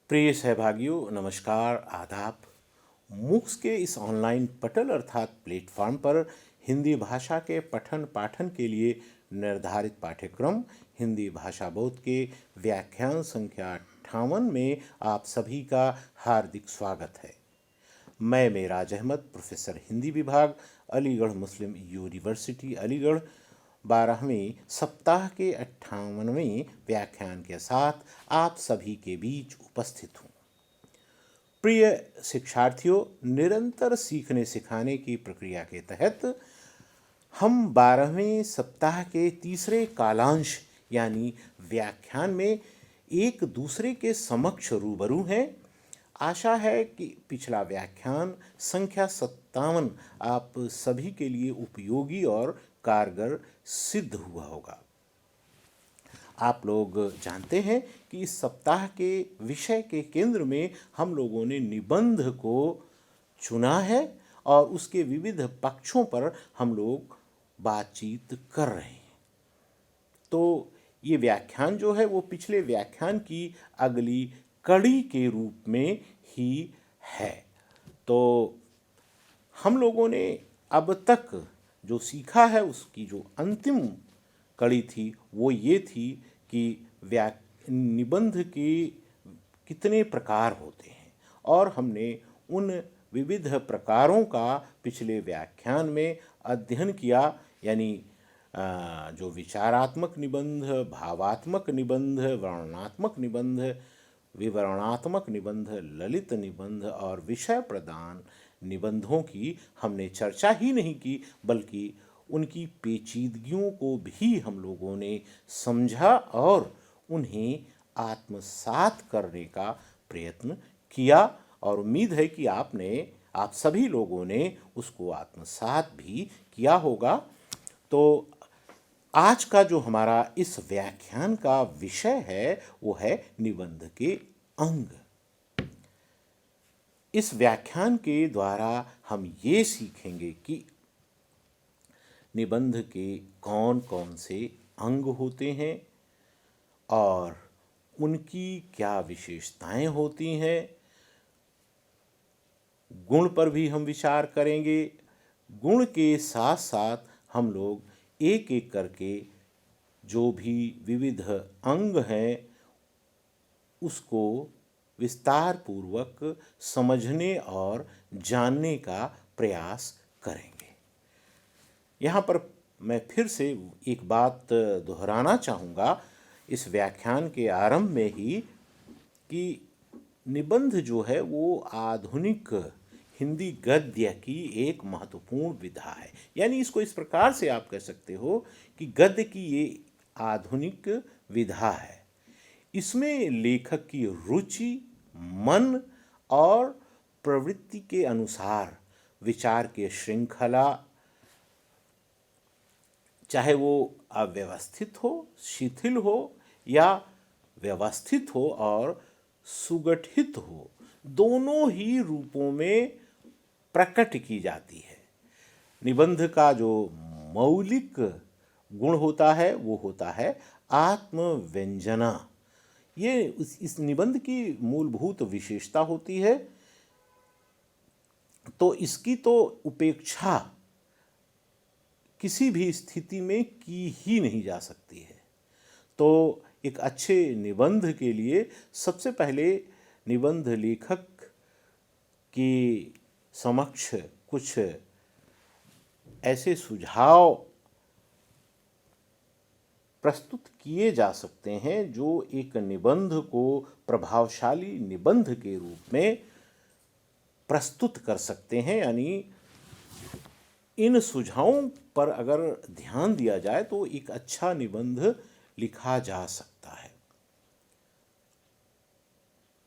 प्रिय सहभागियों, नमस्कार, आदाब। मूक्स के इस ऑनलाइन पटल अर्थात प्लेटफॉर्म पर हिंदी भाषा के पठन पाठन के लिए निर्धारित पाठ्यक्रम हिंदी भाषा बोध के व्याख्यान संख्या 58 में आप सभी का हार्दिक स्वागत है। मैं मेराज अहमद, प्रोफेसर हिंदी विभाग, अलीगढ़ मुस्लिम यूनिवर्सिटी अलीगढ़, 12वें सप्ताह के 58वें व्याख्यान के साथ आप सभी के बीच उपस्थित हूँ। प्रिय शिक्षार्थियों, निरंतर सीखने सिखाने की प्रक्रिया के तहत हम 12वें सप्ताह के तीसरे कालांश यानी व्याख्यान में एक दूसरे के समक्ष रूबरू हैं। आशा है कि पिछला व्याख्यान संख्या 57 आप सभी के लिए उपयोगी और कारगर सिद्ध हुआ होगा। आप लोग जानते हैं कि इस सप्ताह के विषय के केंद्र में हम लोगों ने निबंध को चुना है और उसके विविध पक्षों पर हम लोग बातचीत कर रहे हैं। तो ये व्याख्यान जो है वो पिछले व्याख्यान की अगली कड़ी के रूप में ही है। तो हम लोगों ने अब तक जो सीखा है उसकी जो अंतिम कड़ी थी वो ये थी कि निबंध के कितने प्रकार होते हैं और हमने उन विविध प्रकारों का पिछले व्याख्यान में अध्ययन किया। यानी जो विचारात्मक निबंध, भावात्मक निबंध, वर्णनात्मक निबंध, विवरणात्मक निबंध, ललित निबंध और विषय प्रदान निबंधों की हमने चर्चा ही नहीं की, बल्कि उनकी पेचीदगियों को भी हम लोगों ने समझा और उन्हें आत्मसात करने का प्रयत्न किया। और उम्मीद है कि आप सभी लोगों ने उसको आत्मसात भी किया होगा। तो आज का जो हमारा इस व्याख्यान का विषय है वो है निबंध के अंग। इस व्याख्यान के द्वारा हम ये सीखेंगे कि निबंध के कौन कौन से अंग होते हैं और उनकी क्या विशेषताएं होती हैं। गुण पर भी हम विचार करेंगे। गुण के साथ साथ हम लोग एक एक करके जो भी विविध अंग हैं उसको विस्तार पूर्वक समझने और जानने का प्रयास करेंगे। यहाँ पर मैं फिर से एक बात दोहराना चाहूँगा इस व्याख्यान के आरंभ में ही कि निबंध जो है वो आधुनिक हिंदी गद्य की एक महत्वपूर्ण विधा है। यानी इसको इस प्रकार से आप कह सकते हो कि गद्य की ये आधुनिक विधा है। इसमें लेखक की रुचि, मन और प्रवृत्ति के अनुसार विचार के श्रृंखला, चाहे वो अव्यवस्थित हो, शिथिल हो या व्यवस्थित हो और सुगठित हो, दोनों ही रूपों में प्रकट की जाती है। निबंध का जो मौलिक गुण होता है वो होता है आत्मव्यंजना। ये इस निबंध की मूलभूत विशेषता होती है। तो इसकी तो उपेक्षा किसी भी स्थिति में की ही नहीं जा सकती है। तो एक अच्छे निबंध के लिए सबसे पहले निबंध लेखक के समक्ष कुछ ऐसे सुझाव प्रस्तुत किए जा सकते हैं जो एक निबंध को प्रभावशाली निबंध के रूप में प्रस्तुत कर सकते हैं। यानी इन सुझावों पर अगर ध्यान दिया जाए तो एक अच्छा निबंध लिखा जा सकता है।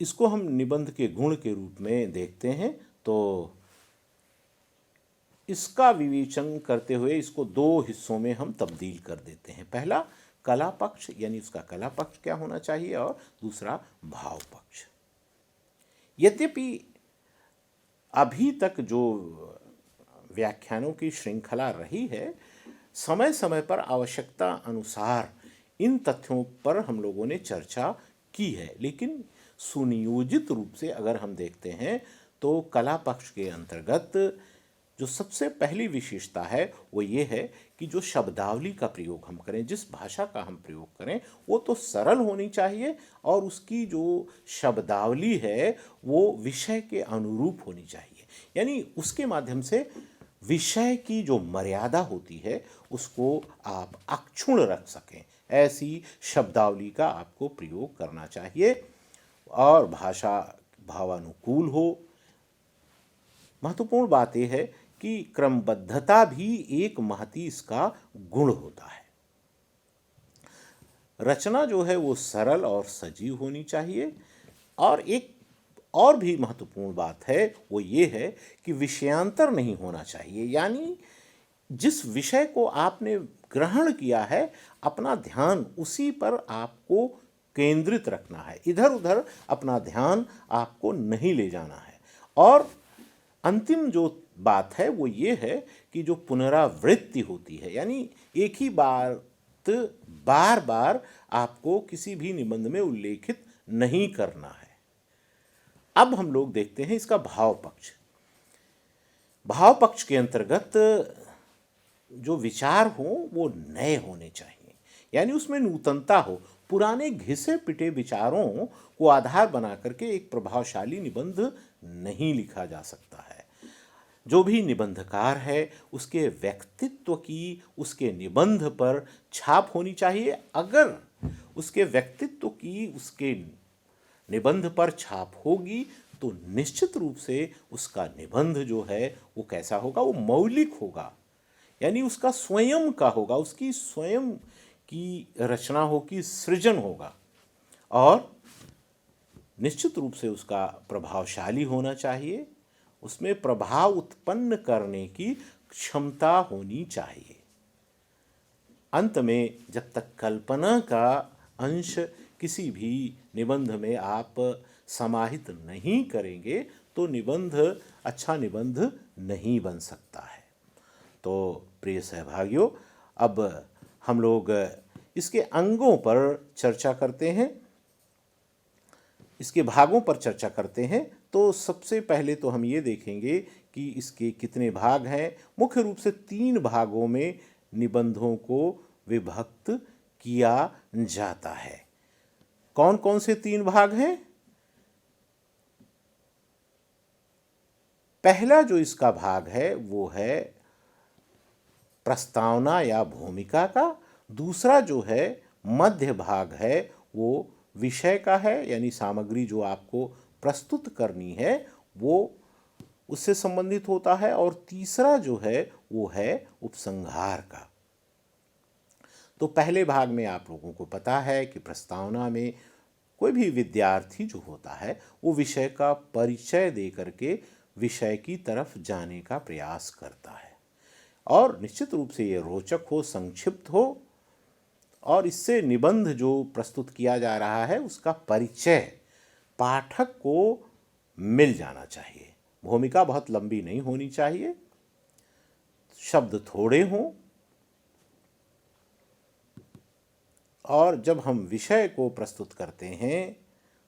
इसको हम निबंध के गुण के रूप में देखते हैं। तो इसका विवेचन करते हुए इसको दो हिस्सों में हम तब्दील कर देते हैं। पहला कला पक्ष, यानी उसका कला पक्ष क्या होना चाहिए, और दूसरा भाव पक्ष। यद्यपि अभी तक जो व्याख्यानों की श्रृंखला रही है, समय समय पर आवश्यकता अनुसार इन तथ्यों पर हम लोगों ने चर्चा की है, लेकिन सुनियोजित रूप से अगर हम देखते हैं तो कला पक्ष के अंतर्गत जो सबसे पहली विशेषता है वो ये है कि जो शब्दावली का प्रयोग हम करें, जिस भाषा का हम प्रयोग करें, वो तो सरल होनी चाहिए और उसकी जो शब्दावली है वो विषय के अनुरूप होनी चाहिए। यानी उसके माध्यम से विषय की जो मर्यादा होती है उसको आप अक्षुण्ण रख सकें, ऐसी शब्दावली का आपको प्रयोग करना चाहिए और भाषा भावानुकूल हो। महत्वपूर्ण बात यह है कि क्रमबद्धता भी एक महती इसका गुण होता है। रचना जो है वो सरल और सजीव होनी चाहिए और एक और भी महत्वपूर्ण बात है वो ये है कि विषयांतर नहीं होना चाहिए। यानी जिस विषय को आपने ग्रहण किया है अपना ध्यान उसी पर आपको केंद्रित रखना है, इधर उधर अपना ध्यान आपको नहीं ले जाना है। और अंतिम जो बात है वो ये है कि जो पुनरावृत्ति होती है, यानी एक ही बात बार बार आपको किसी भी निबंध में उल्लेखित नहीं करना है। अब हम लोग देखते हैं इसका भाव पक्ष। भाव पक्ष के अंतर्गत जो विचार हो वो नए होने चाहिए, यानी उसमें नूतनता हो। पुराने घिसे पिटे विचारों को आधार बना करके एक प्रभावशाली निबंध नहीं लिखा जा सकता है। जो भी निबंधकार है उसके व्यक्तित्व की उसके निबंध पर छाप होनी चाहिए। अगर उसके व्यक्तित्व की उसके निबंध पर छाप होगी तो निश्चित रूप से उसका निबंध जो है वो कैसा होगा, वो मौलिक होगा, यानी उसका स्वयं का होगा, उसकी स्वयं की रचना होगी, सृजन होगा और निश्चित रूप से उसका प्रभावशाली होना चाहिए। उसमें प्रभाव उत्पन्न करने की क्षमता होनी चाहिए। अंत में जब तक कल्पना का अंश किसी भी निबंध में आप समाहित नहीं करेंगे तो निबंध अच्छा निबंध नहीं बन सकता है। तो प्रिय सहभागियों, अब हम लोग इसके अंगों पर चर्चा करते हैं, इसके भागों पर चर्चा करते हैं। तो सबसे पहले तो हम ये देखेंगे कि इसके कितने भाग हैं। मुख्य रूप से 3 भागों में निबंधों को विभक्त किया जाता है। कौन कौन से 3 भाग हैं? पहला जो इसका भाग है वो है प्रस्तावना या भूमिका का। दूसरा जो है मध्य भाग है वो विषय का है, यानी सामग्री जो आपको प्रस्तुत करनी है वो उससे संबंधित होता है। और तीसरा जो है वो है उपसंहार का। तो पहले भाग में आप लोगों को पता है कि प्रस्तावना में कोई भी विद्यार्थी जो होता है वो विषय का परिचय दे करके विषय की तरफ जाने का प्रयास करता है और निश्चित रूप से ये रोचक हो, संक्षिप्त हो और इससे निबंध जो प्रस्तुत किया जा रहा है उसका परिचय पाठक को मिल जाना चाहिए। भूमिका बहुत लंबी नहीं होनी चाहिए, शब्द थोड़े हों और जब हम विषय को प्रस्तुत करते हैं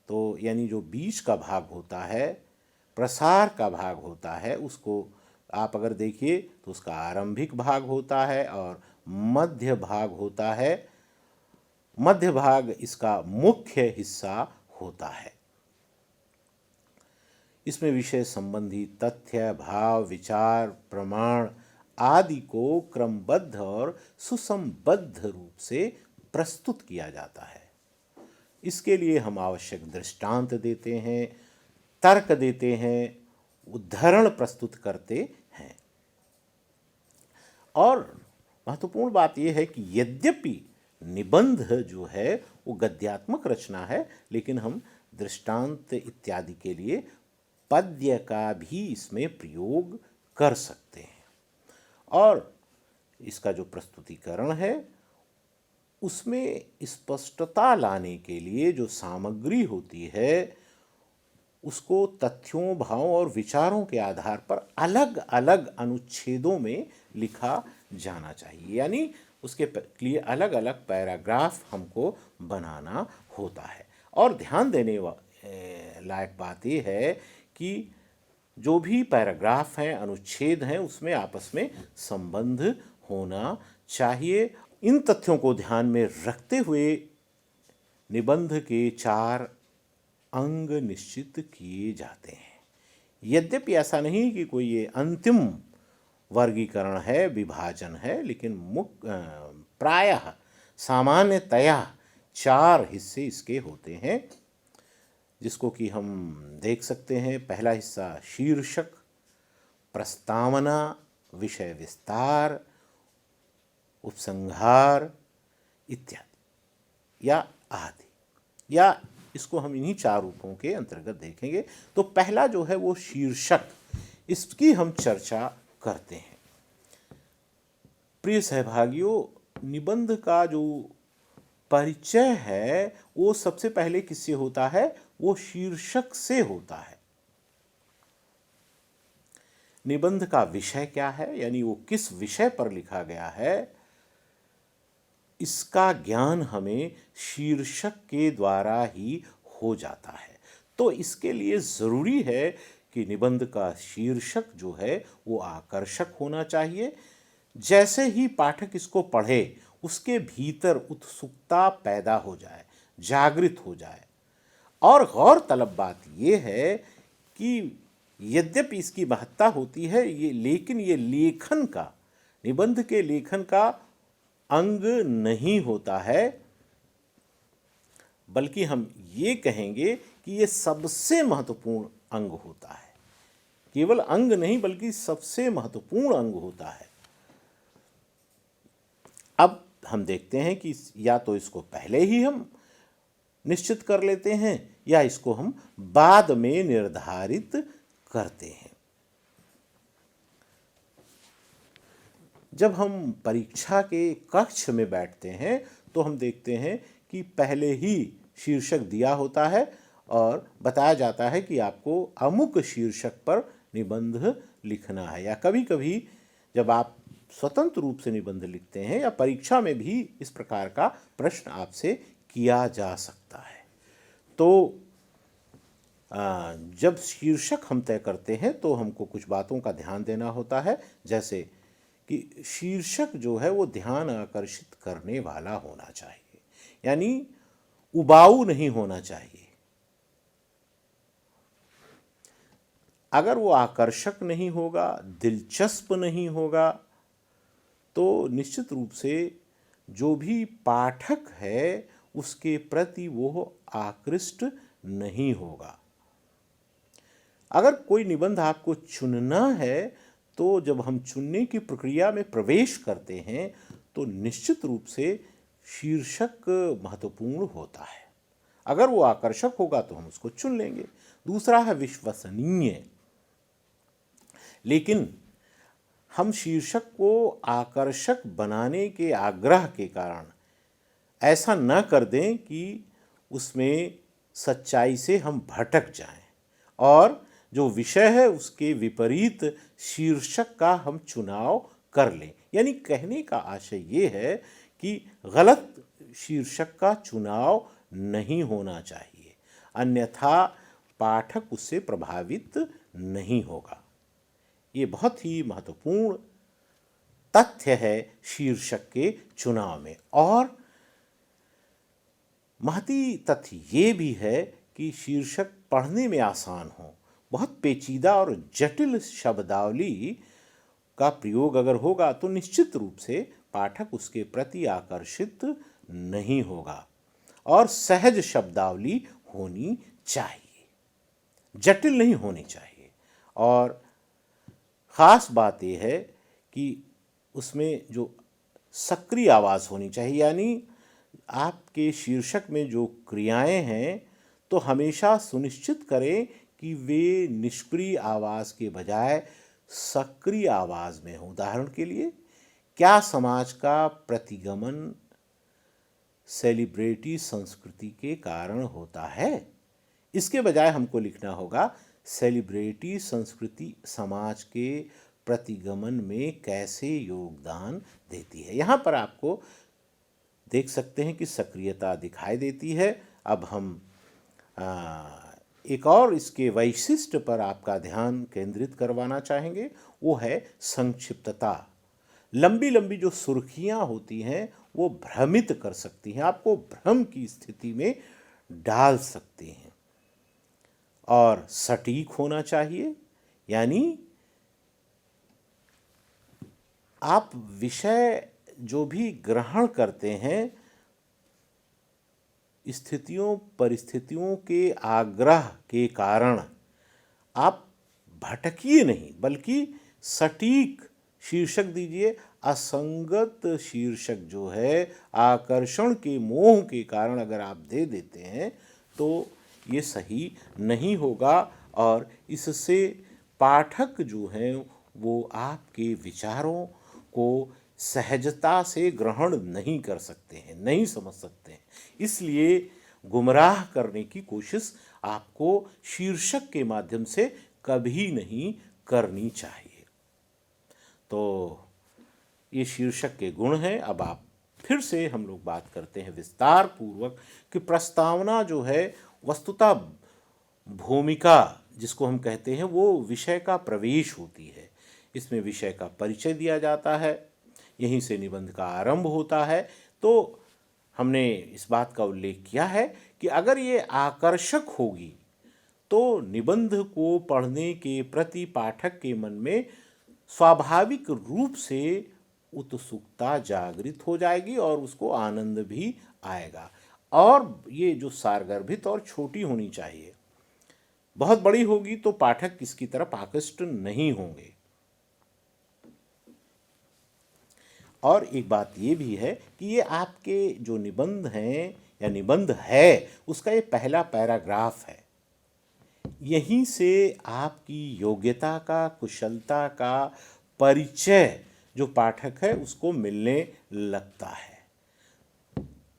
तो यानी जो बीच का भाग होता है, प्रसार का भाग होता है, उसको आप अगर देखिए तो उसका आरंभिक भाग होता है और मध्य भाग होता है। मध्य भाग इसका मुख्य हिस्सा होता है। इसमें विषय संबंधी तथ्य, भाव, विचार, प्रमाण आदि को क्रमबद्ध और सुसंबद्ध रूप से प्रस्तुत किया जाता है। इसके लिए हम आवश्यक दृष्टांत देते हैं, तर्क देते हैं, उदाहरण प्रस्तुत करते हैं। और महत्वपूर्ण बात यह है कि यद्यपि निबंध जो है वो गद्यात्मक रचना है, लेकिन हम दृष्टांत इत्यादि के लिए पद्य का भी इसमें प्रयोग कर सकते हैं। और इसका जो प्रस्तुतिकरण है उसमें स्पष्टता लाने के लिए जो सामग्री होती है उसको तथ्यों, भावों और विचारों के आधार पर अलग अलग अनुच्छेदों में लिखा जाना चाहिए। यानी उसके लिए अलग अलग पैराग्राफ हमको बनाना होता है। और ध्यान देने लायक बात ये है कि जो भी पैराग्राफ हैं, अनुच्छेद हैं, उसमें आपस में संबंध होना चाहिए। इन तथ्यों को ध्यान में रखते हुए निबंध के 4 अंग निश्चित किए जाते हैं। यद्यपि ऐसा नहीं कि कोई ये अंतिम वर्गीकरण है, विभाजन है, लेकिन प्रायः सामान्यतया 4 हिस्से इसके होते हैं, जिसको कि हम देख सकते हैं। पहला हिस्सा शीर्षक, प्रस्तावना, विषय विस्तार, उपसंहार इत्यादि या आदि, या इसको हम इन्हीं 4 रूपों के अंतर्गत देखेंगे। तो पहला जो है वो शीर्षक, इसकी हम चर्चा करते हैं। प्रिय सहभागियों, निबंध का जो परिचय है वो सबसे पहले किससे होता है? वो शीर्षक से होता है। निबंध का विषय क्या है, यानी वो किस विषय पर लिखा गया है, इसका ज्ञान हमें शीर्षक के द्वारा ही हो जाता है। तो इसके लिए ज़रूरी है कि निबंध का शीर्षक जो है वो आकर्षक होना चाहिए। जैसे ही पाठक इसको पढ़े उसके भीतर उत्सुकता पैदा हो जाए, जागृत हो जाए। और गौरतलब बात ये है कि यद्यपि इसकी महत्ता होती है ये, लेकिन ये लेखन का, निबंध के लेखन का अंग नहीं होता है, बल्कि हम ये कहेंगे कि ये सबसे महत्वपूर्ण अंग होता है। केवल अंग नहीं बल्कि सबसे महत्वपूर्ण अंग होता है। अब हम देखते हैं कि या तो इसको पहले ही हम निश्चित कर लेते हैं या इसको हम बाद में निर्धारित करते हैं। जब हम परीक्षा के कक्ष में बैठते हैं तो हम देखते हैं कि पहले ही शीर्षक दिया होता है और बताया जाता है कि आपको अमुक शीर्षक पर निबंध लिखना है। या कभी कभी जब आप स्वतंत्र रूप से निबंध लिखते हैं या परीक्षा में भी इस प्रकार का प्रश्न आपसे किया जा सकता है। तो जब शीर्षक हम तय करते हैं तो हमको कुछ बातों का ध्यान देना होता है, जैसे कि शीर्षक जो है वो ध्यान आकर्षित करने वाला होना चाहिए, यानी उबाऊ नहीं होना चाहिए। अगर वो आकर्षक नहीं होगा, दिलचस्प नहीं होगा, तो निश्चित रूप से जो भी पाठक है उसके प्रति वो आकृष्ट नहीं होगा। अगर कोई निबंध आपको चुनना है तो जब हम चुनने की प्रक्रिया में प्रवेश करते हैं तो निश्चित रूप से शीर्षक महत्वपूर्ण होता है। अगर वो आकर्षक होगा तो हम उसको चुन लेंगे। दूसरा है विश्वसनीय। लेकिन हम शीर्षक को आकर्षक बनाने के आग्रह के कारण ऐसा न कर दें कि उसमें सच्चाई से हम भटक जाएं और जो विषय है उसके विपरीत शीर्षक का हम चुनाव कर लें। यानी कहने का आशय ये है कि गलत शीर्षक का चुनाव नहीं होना चाहिए, अन्यथा पाठक उससे प्रभावित नहीं होगा। ये बहुत ही महत्वपूर्ण तथ्य है शीर्षक के चुनाव में। और महती तथ्य ये भी है कि शीर्षक पढ़ने में आसान हो। बहुत पेचीदा और जटिल शब्दावली का प्रयोग अगर होगा तो निश्चित रूप से पाठक उसके प्रति आकर्षित नहीं होगा। और सहज शब्दावली होनी चाहिए, जटिल नहीं होनी चाहिए। और ख़ास बात यह है कि उसमें जो सक्रिय आवाज़ होनी चाहिए, यानी आपके शीर्षक में जो क्रियाएं हैं तो हमेशा सुनिश्चित करें कि वे निष्क्रिय आवाज़ के बजाय सक्रिय आवाज़ में हो। उदाहरण के लिए, क्या समाज का प्रतिगमन सेलिब्रिटी संस्कृति के कारण होता है? इसके बजाय हमको लिखना होगा सेलिब्रिटी संस्कृति समाज के प्रतिगमन में कैसे योगदान देती है। यहाँ पर आपको देख सकते हैं कि सक्रियता दिखाई देती है। अब हम एक और इसके वैशिष्ट्य पर आपका ध्यान केंद्रित करवाना चाहेंगे, वो है संक्षिप्तता। लंबी लंबी जो सुर्खियां होती हैं वो भ्रमित कर सकती हैं, आपको भ्रम की स्थिति में डाल सकती हैं। और सटीक होना चाहिए, यानी आप विषय जो भी ग्रहण करते हैं स्थितियों परिस्थितियों के आग्रह के कारण आप भटकिए नहीं, बल्कि सटीक शीर्षक दीजिए। असंगत शीर्षक जो है आकर्षण के मोह के कारण अगर आप दे देते हैं तो ये सही नहीं होगा, और इससे पाठक जो हैं वो आपके विचारों को सहजता से ग्रहण नहीं कर सकते हैं, नहीं समझ सकते हैं। इसलिए गुमराह करने की कोशिश आपको शीर्षक के माध्यम से कभी नहीं करनी चाहिए। तो ये शीर्षक के गुण हैं। अब आप फिर से हम लोग बात करते हैं विस्तार पूर्वक कि प्रस्तावना जो है वस्तुतः भूमिका जिसको हम कहते हैं वो विषय का प्रवेश होती है। इसमें विषय का परिचय दिया जाता है, यहीं से निबंध का आरंभ होता है। तो हमने इस बात का उल्लेख किया है कि अगर ये आकर्षक होगी तो निबंध को पढ़ने के प्रति पाठक के मन में स्वाभाविक रूप से उत्सुकता जागृत हो जाएगी और उसको आनंद भी आएगा। और ये जो सारगर्भित और छोटी होनी चाहिए, बहुत बड़ी होगी तो पाठक इसकी तरफ आकृष्ट नहीं होंगे। और एक बात ये भी है कि ये आपके जो निबंध हैं या निबंध है उसका ये पहला पैराग्राफ है। यहीं से आपकी योग्यता का, कुशलता का परिचय जो पाठक है उसको मिलने लगता है।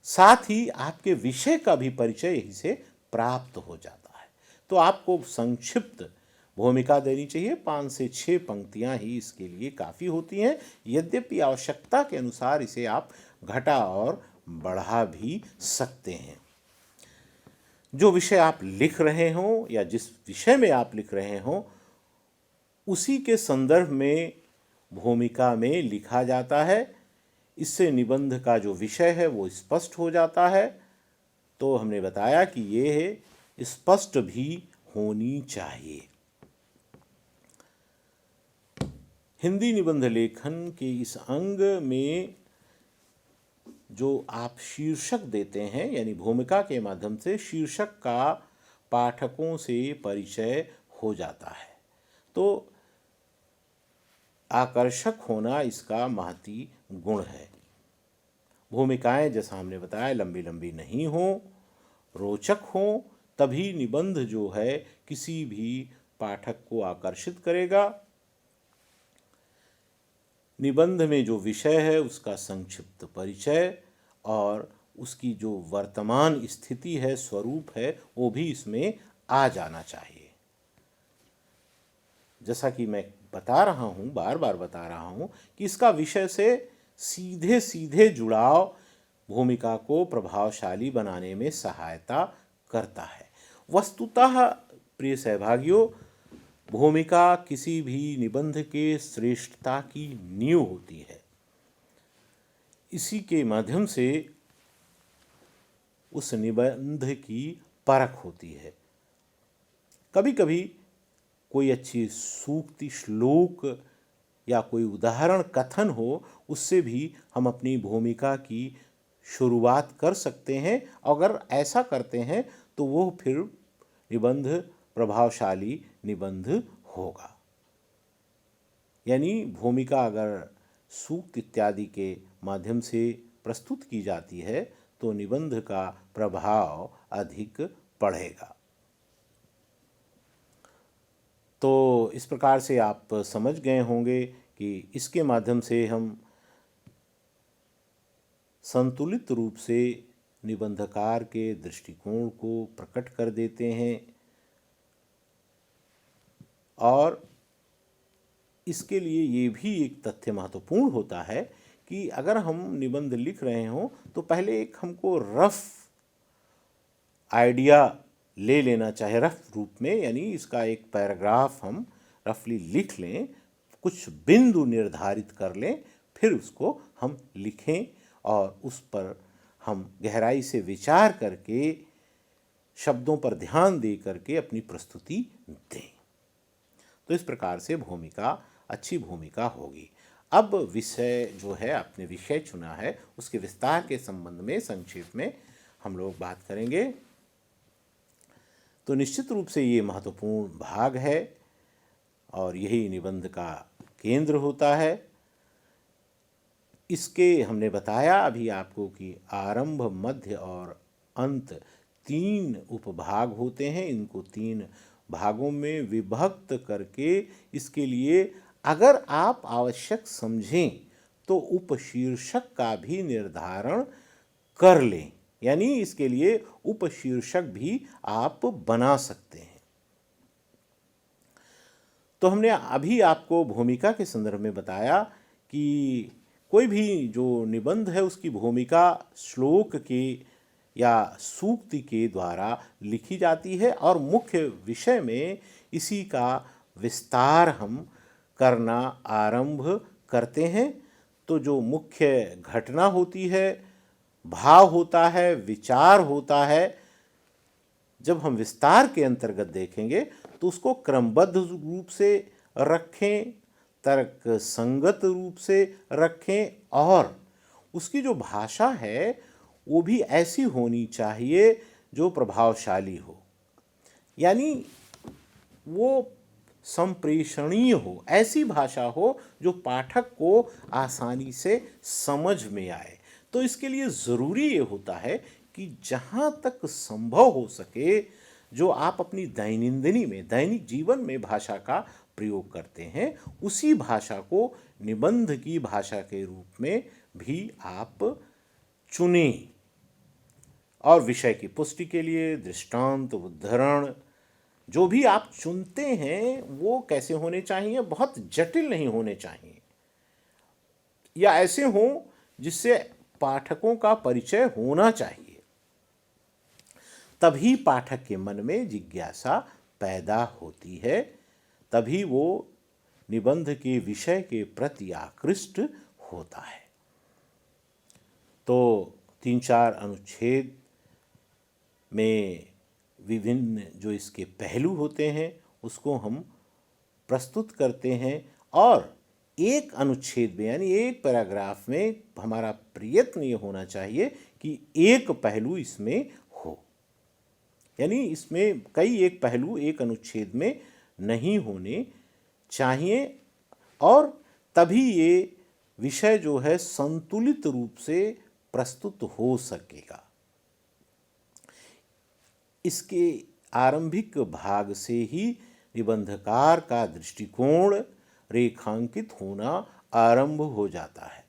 साथ ही आपके विषय का भी परिचय यहीं से प्राप्त हो जाता है। तो आपको संक्षिप्त भूमिका देनी चाहिए, 5 से 6 पंक्तियां ही इसके लिए काफ़ी होती हैं। यद्यपि आवश्यकता के अनुसार इसे आप घटा और बढ़ा भी सकते हैं। जो विषय आप लिख रहे हों या जिस विषय में आप लिख रहे हों उसी के संदर्भ में भूमिका में लिखा जाता है। इससे निबंध का जो विषय है वो स्पष्ट हो जाता है। तो हमने बताया कि ये है स्पष्ट भी होनी चाहिए। हिंदी निबंध लेखन के इस अंग में जो आप शीर्षक देते हैं, यानी भूमिका के माध्यम से शीर्षक का पाठकों से परिचय हो जाता है। तो आकर्षक होना इसका महती गुण है। भूमिकाएं जैसा हमने बताया लंबी लंबी नहीं हो, रोचक हो, तभी निबंध जो है किसी भी पाठक को आकर्षित करेगा। निबंध में जो विषय है उसका संक्षिप्त परिचय और उसकी जो वर्तमान स्थिति है, स्वरूप है, वो भी इसमें आ जाना चाहिए। जैसा कि मैं बता रहा हूँ, बार बार बता रहा हूँ कि इसका विषय से सीधे सीधे जुड़ाव भूमिका को प्रभावशाली बनाने में सहायता करता है। वस्तुतः प्रिय सहभागियों, भूमिका किसी भी निबंध के श्रेष्ठता की नींव होती है। इसी के माध्यम से उस निबंध की परख होती है। कभी कभी कोई अच्छी सूक्ति, श्लोक या कोई उदाहरण कथन हो, उससे भी हम अपनी भूमिका की शुरुआत कर सकते हैं। अगर ऐसा करते हैं तो वो फिर निबंध प्रभावशाली निबंध होगा। यानी भूमिका अगर सूक्त इत्यादि के माध्यम से प्रस्तुत की जाती है तो निबंध का प्रभाव अधिक बढ़ेगा। तो इस प्रकार से आप समझ गए होंगे कि इसके माध्यम से हम संतुलित रूप से निबंधकार के दृष्टिकोण को प्रकट कर देते हैं। और इसके लिए ये भी एक तथ्य महत्वपूर्ण होता है कि अगर हम निबंध लिख रहे हों तो पहले एक हमको रफ आइडिया ले लेना, चाहे रफ रूप में, यानी इसका एक पैराग्राफ हम रफली लिख लें, कुछ बिंदु निर्धारित कर लें, फिर उसको हम लिखें और उस पर हम गहराई से विचार करके, शब्दों पर ध्यान दे करके अपनी प्रस्तुति दें। तो इस प्रकार से भूमिका, अच्छी भूमिका होगी। अब विषय जो है, आपने विषय चुना है, उसके विस्तार के संबंध में संक्षेप में हम लोग बात करेंगे। तो निश्चित रूप से ये महत्वपूर्ण भाग है और यही निबंध का केंद्र होता है। इसके हमने बताया अभी आपको कि आरंभ, मध्य और अंत 3 उपभाग होते हैं। इनको 3 भागों में विभक्त करके इसके लिए अगर आप आवश्यक समझें तो उपशीर्षक का भी निर्धारण कर लें, यानी इसके लिए उपशीर्षक भी आप बना सकते हैं। तो हमने अभी आपको भूमिका के संदर्भ में बताया कि कोई भी जो निबंध है उसकी भूमिका श्लोक के या सूक्ति के द्वारा लिखी जाती है और मुख्य विषय में इसी का विस्तार हम करना आरंभ करते हैं। तो जो मुख्य घटना होती है, भाव होता है, विचार होता है, जब हम विस्तार के अंतर्गत देखेंगे तो उसको क्रमबद्ध रूप से रखें, तर्क संगत रूप से रखें और उसकी जो भाषा है वो भी ऐसी होनी चाहिए जो प्रभावशाली हो, यानी वो संप्रेषणीय हो, ऐसी भाषा हो जो पाठक को आसानी से समझ में आए। तो इसके लिए ज़रूरी ये होता है कि जहाँ तक संभव हो सके जो आप अपनी दैनिक जीवन में भाषा का प्रयोग करते हैं, उसी भाषा को निबंध की भाषा के रूप में भी आप चुनें। और विषय की पुष्टि के लिए दृष्टांत, उद्धरण जो भी आप चुनते हैं वो कैसे होने चाहिए? बहुत जटिल नहीं होने चाहिए, या ऐसे हों जिससे पाठकों का परिचय होना चाहिए। तभी पाठक के मन में जिज्ञासा पैदा होती है, तभी वो निबंध के विषय के प्रति आकृष्ट होता है। तो 3-4 अनुच्छेद में विभिन्न जो इसके पहलू होते हैं उसको हम प्रस्तुत करते हैं और एक अनुच्छेद में, यानी एक पैराग्राफ में हमारा प्रयत्न ये होना चाहिए कि एक पहलू इसमें हो, यानी इसमें कई एक पहलू एक अनुच्छेद में नहीं होने चाहिए, और तभी ये विषय जो है संतुलित रूप से प्रस्तुत हो सकेगा। इसके आरंभिक भाग से ही निबंधकार का दृष्टिकोण रेखांकित होना आरंभ हो जाता है,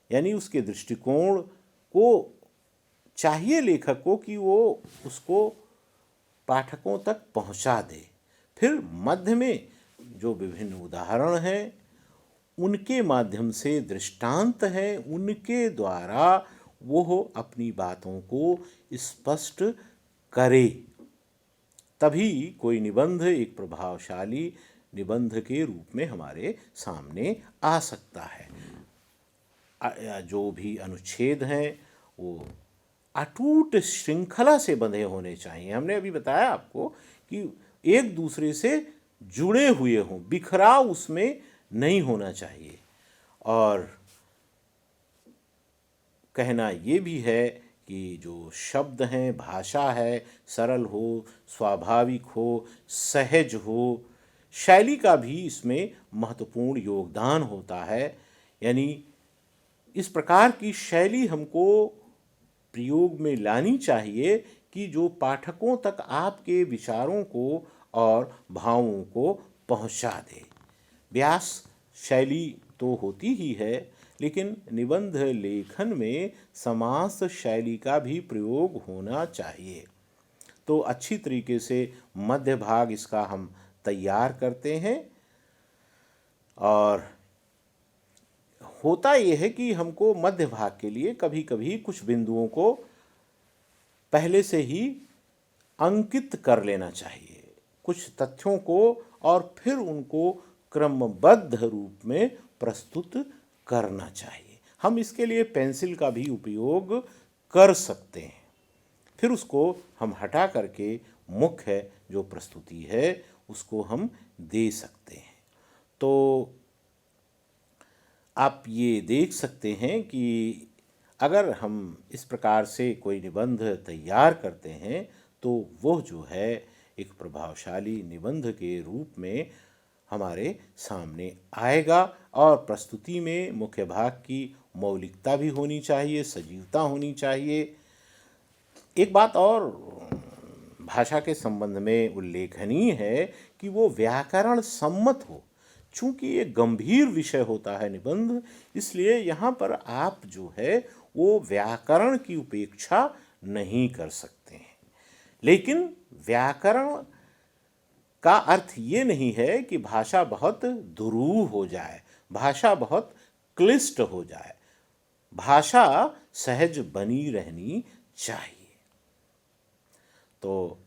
यानी उसके दृष्टिकोण को चाहिए लेखक को कि वो उसको पाठकों तक पहुंचा दे। फिर मध्य में जो विभिन्न उदाहरण हैं उनके माध्यम से, दृष्टांत हैं उनके द्वारा वो अपनी बातों को स्पष्ट करे, तभी कोई निबंध एक प्रभावशाली निबंध के रूप में हमारे सामने आ सकता है। जो भी अनुच्छेद हैं वो अटूट श्रृंखला से बंधे होने चाहिए। हमने अभी बताया आपको कि एक दूसरे से जुड़े हुए हों, बिखराव उसमें नहीं होना चाहिए। और कहना ये भी है कि जो शब्द हैं, भाषा है, सरल हो, स्वाभाविक हो, सहज हो, शैली का भी इसमें महत्वपूर्ण योगदान होता है। यानी इस प्रकार की शैली हमको प्रयोग में लानी चाहिए कि जो पाठकों तक आपके विचारों को और भावों को पहुंचा दे। व्यास शैली तो होती ही है, लेकिन निबंध लेखन में समास शैली का भी प्रयोग होना चाहिए। तो अच्छी तरीके से मध्य भाग इसका हम तैयार करते हैं, और होता यह है कि हमको मध्य भाग के लिए कभी कभी कुछ बिंदुओं को पहले से ही अंकित कर लेना चाहिए कुछ तथ्यों को और फिर उनको क्रमबद्ध रूप में प्रस्तुत करना चाहिए। हम इसके लिए पेंसिल का भी उपयोग कर सकते हैं। फिर उसको हम हटा करके मुख्य जो प्रस्तुति है उसको हम दे सकते हैं। तो आप ये देख सकते हैं कि अगर हम इस प्रकार से कोई निबंध तैयार करते हैं तो वह जो है एक प्रभावशाली निबंध के रूप में हमारे सामने आएगा और प्रस्तुति में मुख्य भाग की मौलिकता भी होनी चाहिए, सजीवता होनी चाहिए। एक बात और भाषा के संबंध में उल्लेखनीय है कि वो व्याकरण सम्मत हो। चूंकि ये गंभीर विषय होता है निबंध, इसलिए यहाँ पर आप जो है वो व्याकरण की उपेक्षा नहीं कर सकते हैं। लेकिन व्याकरण का अर्थ ये नहीं है कि भाषा बहुत दुरूह हो जाए, भाषा बहुत क्लिष्ट हो जाए। भाषा सहज बनी रहनी चाहिए। तो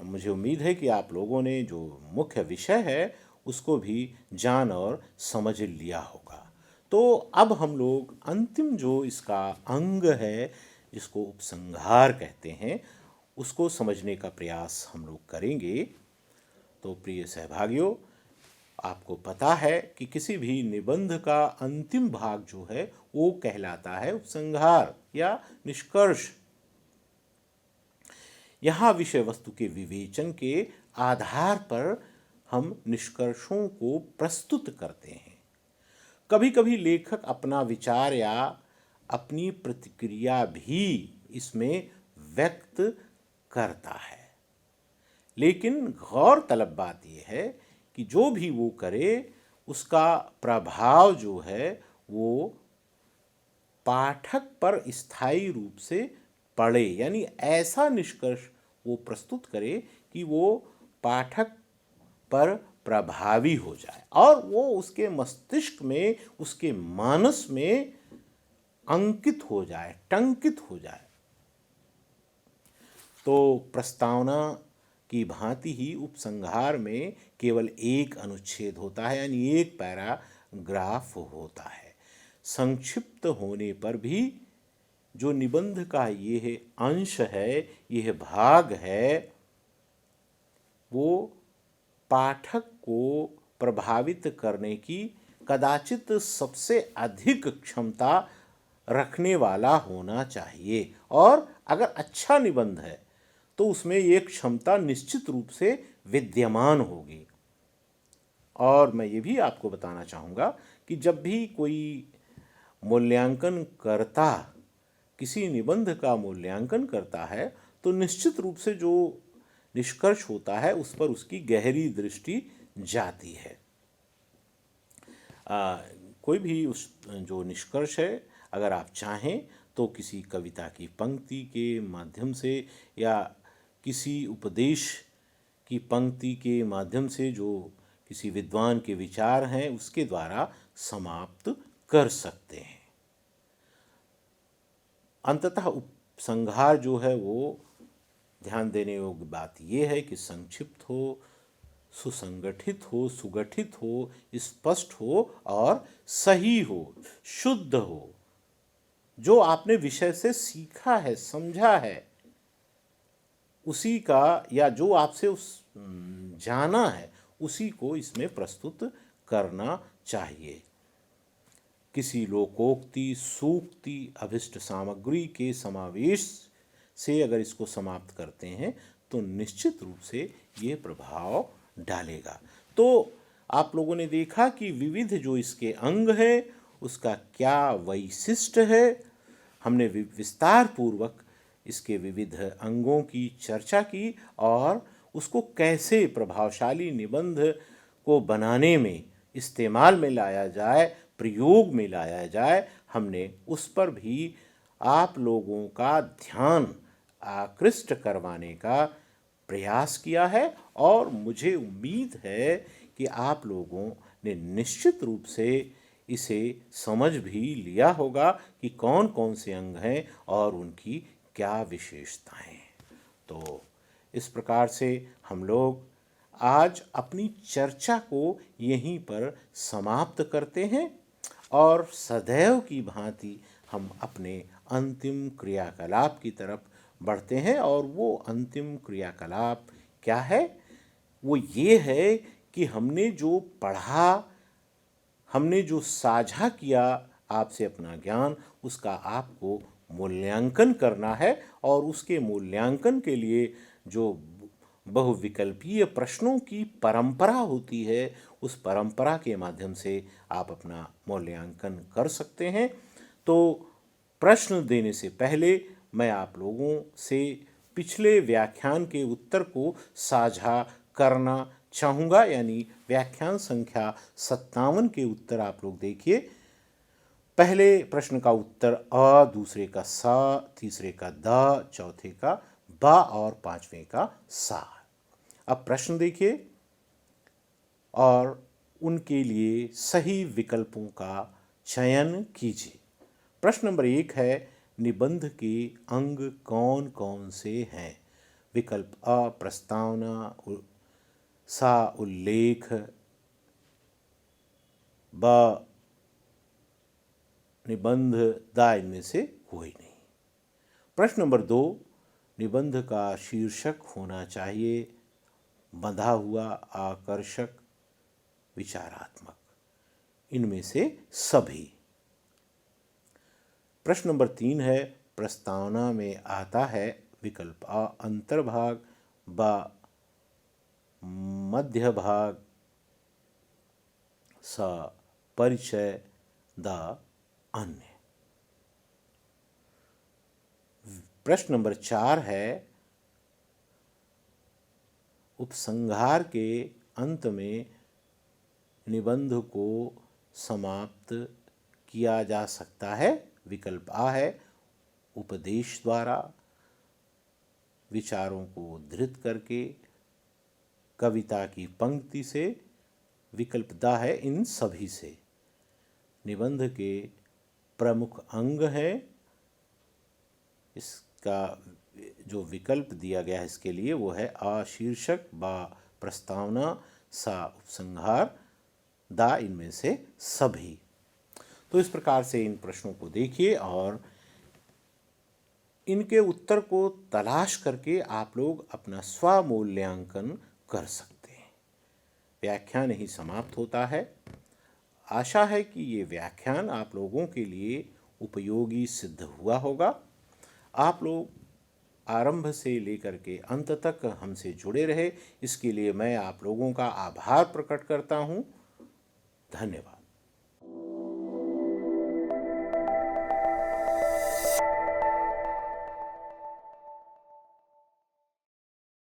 मुझे उम्मीद है कि आप लोगों ने जो मुख्य विषय है उसको भी जान और समझ लिया होगा। तो अब हम लोग अंतिम जो इसका अंग है जिसको उपसंहार कहते हैं उसको समझने का प्रयास हम लोग करेंगे। तो प्रिय सहभागियों, आपको पता है कि किसी भी निबंध का अंतिम भाग जो है वो कहलाता है उपसंहार या निष्कर्ष। यहाँ विषय वस्तु के विवेचन के आधार पर हम निष्कर्षों को प्रस्तुत करते हैं। कभी कभी लेखक अपना विचार या अपनी प्रतिक्रिया भी इसमें व्यक्त करता है। लेकिन गौरतलब बात यह है कि जो भी वो करे उसका प्रभाव जो है वो पाठक पर स्थायी रूप से पड़े, यानी ऐसा निष्कर्ष वो प्रस्तुत करे कि वो पाठक पर प्रभावी हो जाए और वो उसके मस्तिष्क में, उसके मानस में अंकित हो जाए, टंकित हो जाए। तो प्रस्तावना की भांति ही उपसंहार में केवल एक अनुच्छेद होता है, यानी एक पैराग्राफ होता है। संक्षिप्त होने पर भी जो निबंध का यह अंश है, यह भाग है, वो पाठक को प्रभावित करने की कदाचित सबसे अधिक क्षमता रखने वाला होना चाहिए। और अगर अच्छा निबंध है तो उसमें ये क्षमता निश्चित रूप से विद्यमान होगी। और मैं ये भी आपको बताना चाहूँगा कि जब भी कोई मूल्यांकन करता किसी निबंध का मूल्यांकन करता है तो निश्चित रूप से जो निष्कर्ष होता है उस पर उसकी गहरी दृष्टि जाती है। कोई भी उस जो निष्कर्ष है अगर आप चाहें तो किसी कविता की पंक्ति के माध्यम से या किसी उपदेश की पंक्ति के माध्यम से जो किसी विद्वान के विचार हैं उसके द्वारा समाप्त कर सकते हैं। अंततः उपसंहार जो है वो ध्यान देने योग्य बात यह है कि संक्षिप्त हो, सुसंगठित हो, सुगठित हो, स्पष्ट हो और सही हो, शुद्ध हो। जो आपने विषय से सीखा है, समझा है, उसी का या जो आपसे जाना है उसी को इसमें प्रस्तुत करना चाहिए। किसी लोकोक्ति, सूक्ति, अभिष्ट सामग्री के समावेश से अगर इसको समाप्त करते हैं तो निश्चित रूप से ये प्रभाव डालेगा। तो आप लोगों ने देखा कि विविध जो इसके अंग है उसका क्या वैशिष्ट है। हमने विस्तार पूर्वक इसके विविध अंगों की चर्चा की और उसको कैसे प्रभावशाली निबंध को बनाने में इस्तेमाल में लाया जाए, प्रयोग में लाया जाए, हमने उस पर भी आप लोगों का ध्यान आकृष्ट करवाने का प्रयास किया है। और मुझे उम्मीद है कि आप लोगों ने निश्चित रूप से इसे समझ भी लिया होगा कि कौन कौन से अंग हैं और उनकी क्या विशेषताएं हैं। तो इस प्रकार से हम लोग आज अपनी चर्चा को यहीं पर समाप्त करते हैं और सदैव की भांति हम अपने अंतिम क्रियाकलाप की तरफ बढ़ते हैं। और वो अंतिम क्रियाकलाप क्या है? वो ये है कि हमने जो पढ़ा, हमने जो साझा किया आपसे अपना ज्ञान, उसका आपको मूल्यांकन करना है। और उसके मूल्यांकन के लिए जो बहुविकल्पीय प्रश्नों की परंपरा होती है, उस परंपरा के माध्यम से आप अपना मूल्यांकन कर सकते हैं। तो प्रश्न देने से पहले मैं आप लोगों से पिछले व्याख्यान के उत्तर को साझा करना चाहूँगा। यानी व्याख्यान संख्या 57 के उत्तर आप लोग देखिए। पहले प्रश्न का उत्तर अ, दूसरे का सा, तीसरे का द, चौथे का बा और पांचवें का सा। अब प्रश्न देखिए और उनके लिए सही विकल्पों का चयन कीजिए। प्रश्न नंबर 1 है, निबंध के अंग कौन कौन से हैं? विकल्प अ प्रस्तावना, सा उल्लेख, ब निबंध, दा इनमें से कोई नहीं। प्रश्न नंबर 2, निबंध का शीर्षक होना चाहिए बंधा हुआ, आकर्षक, विचारात्मक, इनमें से सभी। प्रश्न नंबर 3 है, प्रस्तावना में आता है विकल्प अ अंतर्भाग, ब मध्य भाग, स परिचय, द अन्य। प्रश्न नंबर 4 है, उपसंहार के अंत में निबंध को समाप्त किया जा सकता है। विकल्प आ है उपदेश द्वारा, विचारों को उद्धृत करके, कविता की पंक्ति से, विकल्प दा है इन सभी से। निबंध के प्रमुख अंग हैं, इसका जो विकल्प दिया गया है इसके लिए वो है आ शीर्षक, बा प्रस्तावना, सा उपसंहार, दा इनमें से सभी। तो इस प्रकार से इन प्रश्नों को देखिए और इनके उत्तर को तलाश करके आप लोग अपना स्वमूल्यांकन कर सकते हैं। व्याख्यान यही समाप्त होता है। आशा है कि ये व्याख्यान आप लोगों के लिए उपयोगी सिद्ध हुआ होगा। आप लोग आरंभ से लेकर के अंत तक हमसे जुड़े रहे, इसके लिए मैं आप लोगों का आभार प्रकट करता हूँ। धन्यवाद।